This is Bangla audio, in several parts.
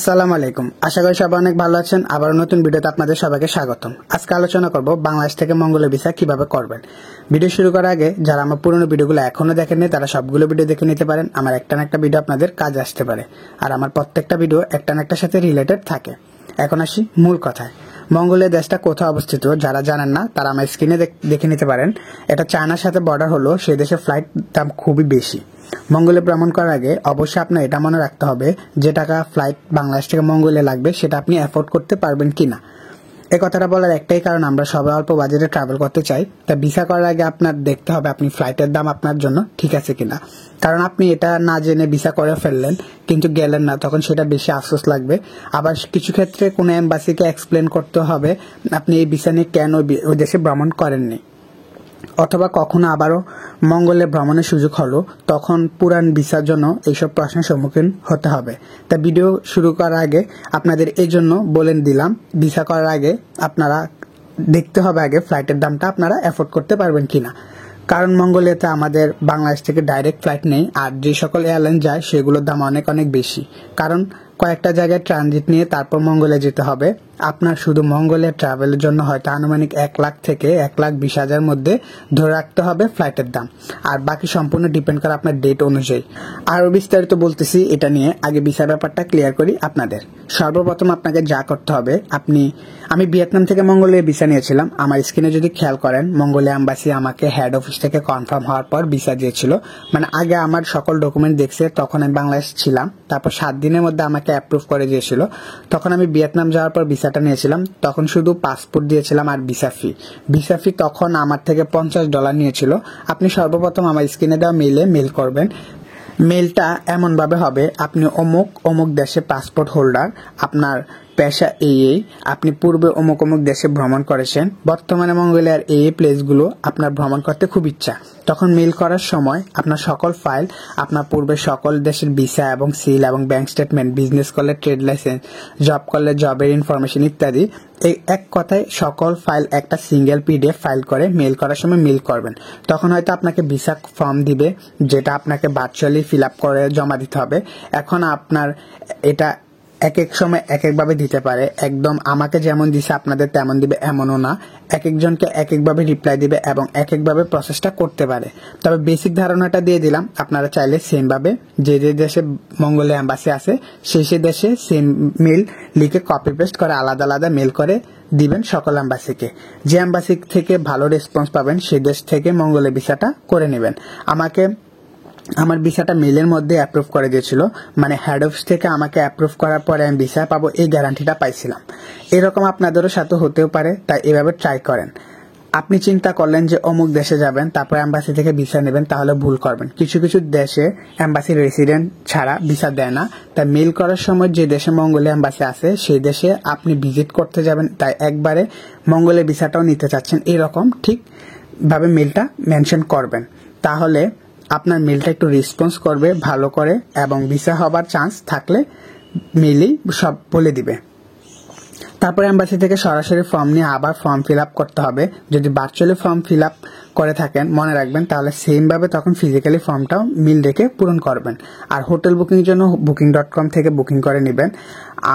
আসসালামু আলাইকুম। আশা করি সবাই অনেক ভালো আছেন। আবার নতুন ভিডিওতে আপনাদের সবাইকে স্বাগতম। আজকে আলোচনা করব বাংলাদেশ থেকে মঙ্গোলিয়া ভিসা কিভাবে করবেন। ভিডিও শুরু করার আগে যারা আমার পুরনো ভিডিওগুলো এখনো দেখেননি তারা সবগুলো ভিডিও দেখে নিতে পারেন। আমার একটা না একটা ভিডিও আপনাদের কাজে আসতে পারে, আর আমার প্রত্যেকটা ভিডিও একটা না একটার সাথে রিলেটেড থাকে। এখন আসি মূল কথায়। মঙ্গোলিয়া দেশটা কোথায় অবস্থিত যারা জানেন না তারা আমার স্ক্রিনে দেখে নিতে পারেন। এটা চায়নার সাথে বর্ডার হলো, সে দেশে ফ্লাইট দাম খুবই বেশি। মঙ্গোলিয়া ভ্রমণ করার আগে অবশ্যই আপনার এটা মনে রাখতে হবে যে টাকা ফ্লাইট বাংলাদেশ থেকে মঙ্গোলিয়া লাগবে সেটা আপনি অ্যাফোর্ড করতে পারবেন কিনা। এই কথাটা বলার একটাই কারণ, আমরা সবাই অল্প বাজেটে ট্রাভেল করতে চাই। তা ভিসা করার আগে আপনার দেখতে হবে আপনি ফ্লাইটের দাম আপনার জন্য ঠিক আছে কিনা। কারণ আপনি এটা না জেনে ভিসা করে ফেললেন কিন্তু গেলেন না, তখন সেটা বেশি আফসোস লাগবে। আবার কিছু ক্ষেত্রে কোনো এম্বাসিকে এক্সপ্লেন করতে হবে আপনি এই ভিসা নিয়ে কেন ওই দেশে ভ্রমণ করেননি, অথবা কখনো আবারও মঙ্গলে ভ্রমণের সুযোগ হলো তখন পুরান ভিসার জন্য এইসব প্রশ্নের সম্মুখীন হতে হবে। তা ভিডিও শুরু করার আগে আপনাদের এই জন্য বলে দিলাম, ভিসা করার আগে আপনারা দেখতে হবে আগে ফ্লাইটের দামটা আপনারা অ্যাফোর্ড করতে পারবেন কিনা। কারণ মঙ্গোলিয়াতে আমাদের বাংলাদেশ থেকে ডাইরেক্ট ফ্লাইট নেই, আর যে সকল এয়ারলাইন যায় সেগুলোর দাম অনেক অনেক বেশি। কারণ কয়েকটা জায়গায় ট্রানজিট নিয়ে তারপর মঙ্গোলিয়া যেতে হবে। আপনার শুধু মঙ্গোলিয়া ট্রাভেলের জন্য হয়তো আনুমানিক 1 লাখ থেকে 1,20,000 মধ্যে ধরে রাখতে হবে ফ্লাইটের দাম, আর বাকি সম্পূর্ণ ডিপেন্ড করে আপনার ডেট অনুযায়ী। আরও বিস্তারিত বলতেছি এটা নিয়ে, আগে ভিসার ব্যাপারটা ক্লিয়ার করি আপনাদের। সর্বপ্রথম আপনাকে যা করতে হবে, আমি ভিয়েতনাম থেকে মঙ্গোলিয়া ভিসা নিয়েছিলাম। আমার স্ক্রিনে যদি খেয়াল করেন, মঙ্গোলিয়া এম্বাসি আমাকে হেড অফিস থেকে কনফার্ম হওয়ার পর ভিসা দিয়েছিল। মানে আগে আমার সকল ডকুমেন্ট দেখছে, তখন আমি বাংলাদেশ ছিলাম। তারপর 7 দিনের মধ্যে আমাকে অ্যাপ্রুভ করে দিয়েছিল। তখন আমি ভিয়েতনাম যাওয়ার পর ভিসাটা নিয়েছিলাম। তখন শুধু পাসপোর্ট দিয়েছিলাম আর ভিসা ফি তখন আমার থেকে $50 নিয়েছিল। আপনি সর্বপ্রথম আমার স্ক্রিনে দেওয়া মেল করবেন। মেলটা এমনভাবে হবে, আপনি অমুক দেশে পাসপোর্ট হোল্ডার, আপনার পেশা এই, আপনি পূর্বে অমুক দেশে ভ্রমণ করেছেন, বর্তমানে মঙ্গোলিয়ার এই প্লেসগুলো আপনার ভ্রমণ করতে খুব ইচ্ছা। তখন মেল করার সময় আপনার সকল ফাইল, আপনার পূর্বে সকল দেশের ভিসা এবং সিল এবং ব্যাংক স্টেটমেন্ট, বিজনেস করলে ট্রেড লাইসেন্স, জব করলে জবের ইনফরমেশন ইত্যাদি, এই এক কথায় সকল ফাইল একটা সিঙ্গেল PDF ফাইল করে মেল করার সময় মেল করবেন। তখন হয়তো আপনাকে ভিসা ফর্ম দিবে, যেটা আপনাকে ভার্চুয়ালি ফিল আপ করে জমা দিতে হবে। এখন আপনার এটা এক এক সময় এক একভাবে দিতে পারে, একদম আমাকে যেমন দিছে আপনাদের তেমন দিবে এমনও না। এক একজনকে এক একভাবে রিপ্লাই দিবে এবং এক একভাবে প্রসেসটা করতে পারে। তবে বেসিক ধারণাটা দিয়ে দিলাম, আপনারা চাইলে সেম ভাবে যে দেশে মঙ্গোলিয়া এম্বাসি আছে সেই দেশে সেম মেল লিখে কপি পেস্ট করে আলাদা আলাদা মেল করে দিবেন সকল এম্বাসিকে। যে এম্বাসি থেকে ভালো রেসপন্স পাবেন সেই দেশ থেকে মঙ্গোলিয়া ভিসাটা করে নেবেন। আমার ভিসাটা মেলের মধ্যে অ্যাপ্রুভ করে দিয়েছিল, মানে হেড অফিস থেকে আমাকে অ্যাপ্রুভ করার পরে আমি ভিসা পাবো এই গ্যারান্টিটা পাইছিলাম। এরকম আপনাদেরও সাথে হতেও পারে, তাই এভাবে ট্রাই করেন। আপনি চিন্তা করলেন যে অমুক দেশে যাবেন তারপর এম্বাসি থেকে ভিসা নেবেন, তাহলে ভুল করবেন। কিছু কিছু দেশে এম্বাসি রেসিডেন্ট ছাড়া ভিসা দেয় না, তাই মেল করার সময় যে দেশে মঙ্গোলিয়া এম্বাসি আছে সেই দেশে আপনি ভিজিট করতে যাবেন, তাই একবারে মঙ্গোলিয়া ভিসাটাও নিতে চাচ্ছেন এরকম ঠিকভাবে মেলটা মেনশন করবেন। তাহলে আপনার মেলটা একটু রেসপন্স করবে ভালো করে, এবং ভিসা হবার চান্স থাকলে মেলেই সব বলে দিবে। তারপরে এম্বাসি থেকে সরাসরি ফর্ম নিয়ে আবার ফর্ম ফিল আপ করতে হবে। যদি ভার্চুয়ালি ফর্ম ফিল আপ করে থাকেন মনে রাখবেন, তাহলে সেমভাবে তখন ফিজিক্যালি ফর্মটাও মিল রেখে পূরণ করবেন। আর হোটেল বুকিংয়ের জন্য booking.com থেকে বুকিং করে নেবেন।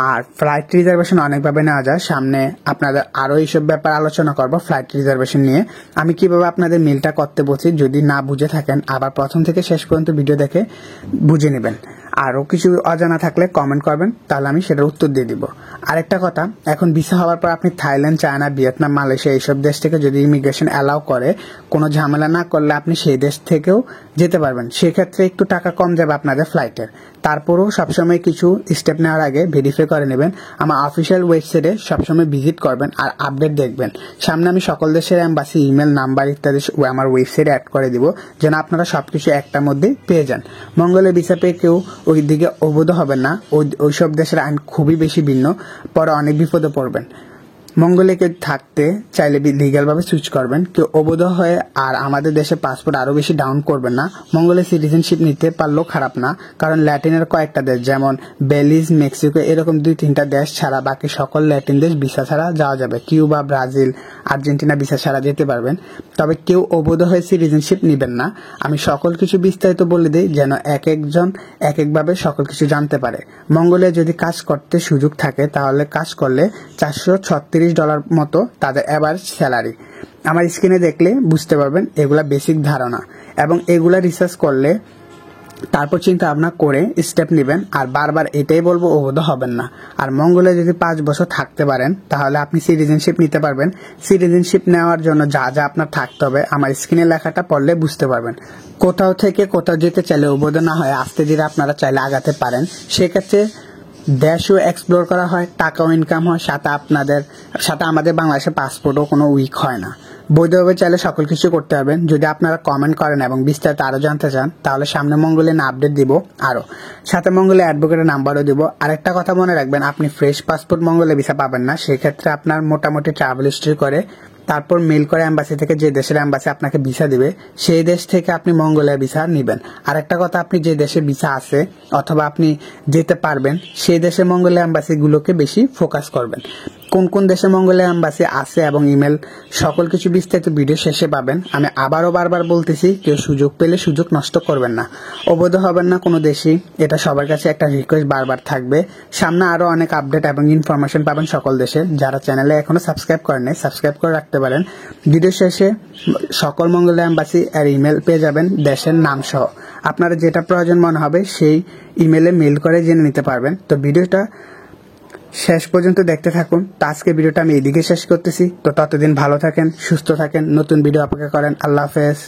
আর ফ্লাইট রিজার্ভেশন অনেকভাবে নেওয়া যায়, সামনে আপনাদের আরও এইসব ব্যাপার আলোচনা করব ফ্লাইট রিজার্ভেশন নিয়ে। আমি কিভাবে আপনাদের মেলটা করতে বলছি, যদি না বুঝে থাকেন আবার প্রথম থেকে শেষ পর্যন্ত ভিডিও দেখে বুঝে নেবেন। আরও কিছু অজানা থাকলে কমেন্ট করবেন, তাহলে আমি সেটার উত্তর দিয়ে দিব। আরেকটা কথা, এখন ভিসা হওয়ার পর আপনি থাইল্যান্ড, চায়না, ভিয়েতনাম, মালয়েশিয়া এইসব দেশ থেকে যদি ইমিগ্রেশন অ্যালাউ করে, কোনো ঝামেলা না করলে আপনি সেই দেশ থেকেও যেতে পারবেন। সেক্ষেত্রে একটু টাকা কম যাবে আপনাদের ফ্লাইটের। তারপরেও সবসময় কিছু স্টেপ নেওয়ার আগে ভেরিফাই করে নেবেন। আমার অফিসিয়াল ওয়েবসাইটে সবসময় ভিজিট করবেন আর আপডেট দেখবেন। সামনে আমি সকল দেশের এম্বাসি ইমেল নাম্বার ইত্যাদি আমার ওয়েবসাইটে অ্যাড করে দিব, যেন আপনারা সবকিছু একটার মধ্যে পেয়ে যান। মঙ্গোলিয়া ভিসা পেয়ে কেউ ওই দিকে অবৈধ হবেন না, ওইসব দেশের আইন খুবই বেশি ভিন্ন, পরে অনেক বিপদে পড়বেন। মঙ্গলে কেউ থাকতে চাইলে লিগ্যালভাবে সুইচ করবেন, কেউ অবৈধ হয়ে আর আমাদের দেশে পাসপোর্ট আরও বেশি ডাউন করবেন না। মঙ্গলে সিটিজেনশিপ নিতে পারলেও খারাপ না, কারণ ল্যাটিনের কয়েকটা দেশ যেমন বেলিজ, মেক্সিকো এরকম 2-3টা দেশ ছাড়া বাকি সকল ল্যাটিন দেশ ভিসা ছাড়া যাওয়া যাবে। কিউবা, ব্রাজিল, আর্জেন্টিনা ভিসা ছাড়া যেতে পারবেন। তবে কেউ অবৈধ হয়ে সিটিজেনশিপ নেবেন না। আমি সকল কিছু বিস্তারিত বলে দিই যেন এক একজন এক একভাবে সকল কিছু জানতে পারে। মঙ্গলে যদি কাজ করতে সুযোগ থাকে তাহলে কাজ করলে $436 মতো তাদের অ্যাভারেজ স্যালারি। আমার স্ক্রিনে দেখলে বুঝতে পারবেন এগুলা বেসিক ধারণা, এবং এগুলা রিসার্চ করলে তারপর চিন্তা ভাবনা করে স্টেপ নেবেন। আর বারবার এটাই বলবো, অবৈধ হবেন না। আর মঙ্গলে যদি 5 বছর থাকতে পারেন তাহলে আপনি সিটিজেনশিপ নিতে পারবেন। সিটিজেনশিপ নেওয়ার জন্য যা যা আপনার থাকতে হবে আমার স্ক্রিনে লেখাটা পড়লে বুঝতে পারবেন। কোথাও থেকে কোথাও যেতে চাইলে অবৈধ না হয় আস্তে ধীরে আপনারা চাইলে আগাতে পারেন। সেক্ষেত্রে দেশও এক্সপ্লোর করা হয়, টাকাও ইনকাম হয়, সাথে আমাদের বাংলাদেশের পাসপোর্টও কোনো উইক হয় না। বৈধভাবে চাইলে সকল কিছু করতে পারবেন। যদি আপনারা কমেন্ট করেন এবং বিস্তারিত আরও জানতে চান তাহলে সামনে মঙ্গলে আপডেট দিব আরও, সাথে মঙ্গলে অ্যাডভোকেটের নাম্বারও দিব। আরেকটা কথা মনে রাখবেন, আপনি ফ্রেশ পাসপোর্ট মঙ্গলে ভিসা পাবেন না। সেক্ষেত্রে আপনার মোটামুটি ট্রাভেল হিস্ট্রি করে তারপর মেল করে এম্বাসি থেকে যে দেশের এম্বাসি আপনাকে ভিসা দিবে সেই দেশ থেকে আপনি মঙ্গলে ভিসা নেবেন। আরেকটা কথা, আপনি যে দেশে ভিসা আছে অথবা আপনি যেতে পারবেন সেই দেশের মঙ্গলে এম্বাসিগুলোকে বেশি ফোকাস করবেন। কোন কোন দেশে মঙ্গলে এম্বাসি আছে এবং ইমেল সকল কিছু বিস্তারিত ভিডিও শেষে পাবেন। আমি আবারও বারবার বলতেছি, কেউ সুযোগ পেলে সুযোগ নষ্ট করবেন না, অবৈধ হবেন না কোনো দেশই। এটা সবার কাছে একটা রিকোয়েস্ট বারবার থাকবে। সামনে আরও অনেক আপডেট এবং ইনফরমেশন পাবেন সকল দেশে। যারা চ্যানেলে এখনো সাবস্ক্রাইব করেননি সাবস্ক্রাইব করে রাখতে পারেন। ভিডিও শেষে সকল মঙ্গলে এম্বাসি এর ইমেল পেয়ে যাবেন দেশের নাম সহ। আপনারা যেটা প্রয়োজন মনে হবে সেই ইমেলে মেল করে জেনে নিতে পারবেন। তো ভিডিওটা শেষ পর্যন্ত দেখতে থাকুন। তো আজকে ভিডিওটা আমি এদিকে শেষ করতেছি। তো ততদিন ভালো থাকেন, সুস্থ থাকেন, নতুন ভিডিও অপেক্ষা করেন। আল্লাহ হাফেজ।